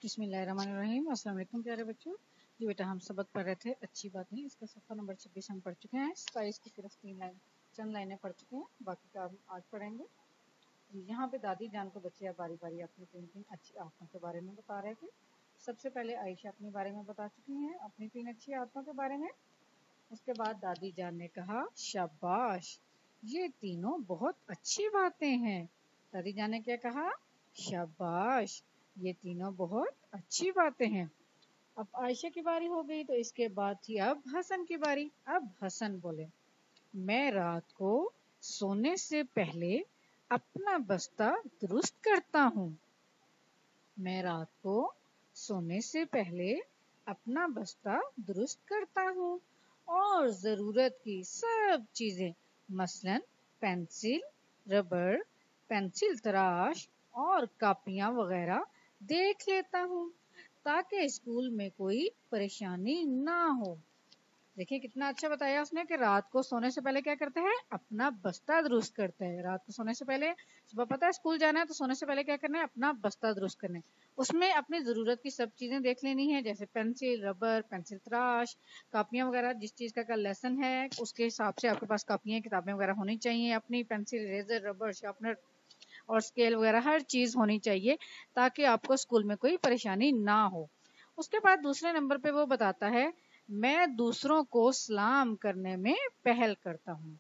बिस्मिल्लाहिर्रहमानिर्रहीम। अस्सलाम वालेकुम प्यारे बच्चों। जी बेटा, हम सबक पढ़ रहे थे अच्छी बातें। इसका सफ़ा नंबर 26 हम पढ़ चुके हैं। 27 की सिर्फ चंद लाइनें पढ़ चुके हैं, बाकी का हम आज पढ़ेंगे। यहाँ पे दादी जान को बच्चे अब बारी बारी अपनी 3 अच्छी आदतों के बारे में बता रहे थे। सबसे पहले आयशा अपने बारे में बता चुकी हैं, अपनी 3 अच्छी आदतों के बारे में। उसके बाद दादी जान ने कहा, शाबाश, ये तीनों बहुत अच्छी बातें हैं। दादी जान ने क्या कहा? शाबाश, ये तीनों बहुत अच्छी बातें हैं। अब आयशा की बारी हो गई, तो इसके बाद थी अब हसन की बारी। अब हसन बोले, मैं रात को सोने से पहले अपना बस्ता दुरुस्त करता हूँ। मैं रात को सोने से पहले अपना बस्ता दुरुस्त करता हूँ और ज़रूरत की सब चीज़ें, मसलन पेंसिल, रबड़, पेंसिल तराश और कापियाँ वगैरह देख लेता हूँ ताकि स्कूल में कोई परेशानी ना हो। देखिए कितना अच्छा बताया उसने कि रात को सोने से पहले क्या करता है? अपना बस्ता दुरुस्त करता है। रात को सोने से पहले, सुबह पता है स्कूल जाना है तो सोने से पहले क्या करना है? अपना बस्ता दुरुस्त करना है। उसमें अपनी ज़रूरत की सब चीज़ें देख लेनी है, जैसे पेंसिल, रबर, पेंसिल तराश, कापियाँ वगैरह। जिस चीज़ का लेसन है उसके हिसाब से आपके पास कापियाँ किताबें वगैरह होनी चाहिए। अपनी पेंसिल, इरेजर, रबर, शार्पनर और स्केल वगैरह हर चीज़ होनी चाहिए ताकि आपको स्कूल में कोई परेशानी ना हो। उसके बाद दूसरे नंबर पे वो बताता है, मैं दूसरों को सलाम करने में पहल करता हूँ।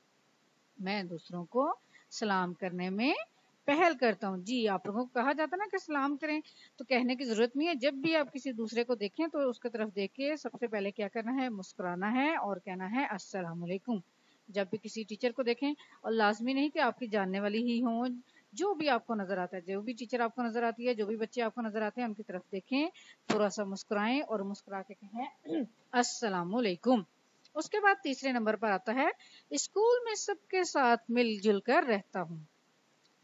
मैं दूसरों को सलाम करने में पहल करता हूँ। जी, आप लोगों को कहा जाता है ना कि सलाम करें, तो कहने की जरूरत नहीं है। जब भी आप किसी दूसरे को देखें तो उसकी तरफ देख के सबसे पहले क्या करना है? मुस्कुराना है और कहना है अस्सलाम वालेकुम। जब भी किसी टीचर को देखें, और लाजमी नहीं कि आपकी जानने वाली ही हो, जो भी आपको नजर आता है, जो भी टीचर आपको नजर आती है, जो भी बच्चे आपको नजर आते हैं, उनकी तरफ देखें, थोड़ा सा मुस्कुराएं और मुस्कुरा के कहें अस्सलाम वालेकुम। उसके बाद तीसरे नंबर पर आता है, स्कूल में सबके साथ मिलजुल कर रहता हूँ।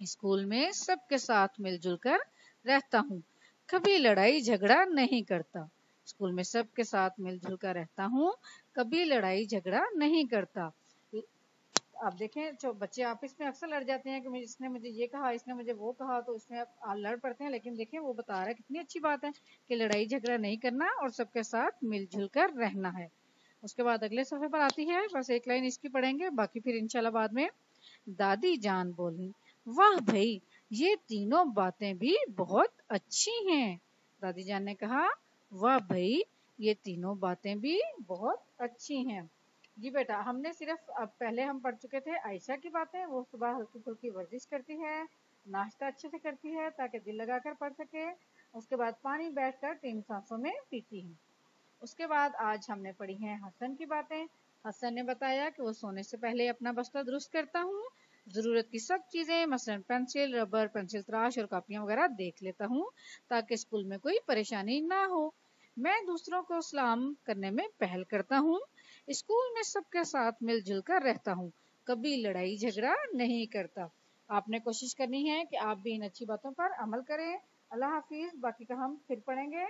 स्कूल में सबके साथ मिलजुल कर रहता हूँ, कभी लड़ाई झगड़ा नहीं करता। स्कूल में सबके साथ मिलजुल कर रहता हूँ, कभी लड़ाई झगड़ा नहीं करता। आप देखें, जो बच्चे आपस में अक्सर लड़ जाते हैं कि इसने मुझे ये कहा, इसने मुझे वो कहा, तो इसमें आप लड़ पड़ते हैं। लेकिन देखें, वो बता रहा है कितनी अच्छी बात है कि लड़ाई झगड़ा नहीं करना और सबके साथ मिलजुल कर रहना है। उसके बाद अगले सफ़े पर आती है, बस एक लाइन इसकी पढ़ेंगे, बाकी फिर इंशाल्लाह बाद में। दादी जान बोली, वाह भाई, ये तीनों बातें भी बहुत अच्छी हैं। दादी जान ने कहा, वाह भाई, ये तीनों बातें भी बहुत अच्छी हैं। जी बेटा, हमने सिर्फ अब पहले हम पढ़ चुके थे आयशा की बातें। वो सुबह हल्की फुल्की वर्जिश करती है, नाश्ता अच्छे से करती है ताकि दिल लगाकर पढ़ सके। उसके बाद पानी बैठकर 3 सांसों में पीती है। उसके बाद आज हमने पढ़ी हैं हसन की बातें। हसन ने बताया कि वो सोने से पहले अपना बस्ता दुरुस्त करता हूँ, ज़रूरत की सब चीज़ें, मसलन पेंसिल, रबर, पेंसिल तराश और कापियाँ वगैरह देख लेता हूँ ताकि स्कूल में कोई परेशानी ना हो। मैं दूसरों को सलाम करने में पहल करता हूँ, स्कूल में सबके साथ मिलजुल कर रहता हूँ, कभी लड़ाई झगड़ा नहीं करता। आपने कोशिश करनी है कि आप भी इन अच्छी बातों पर अमल करें। अल्लाह हाफिज, बाकी का हम फिर पढ़ेंगे।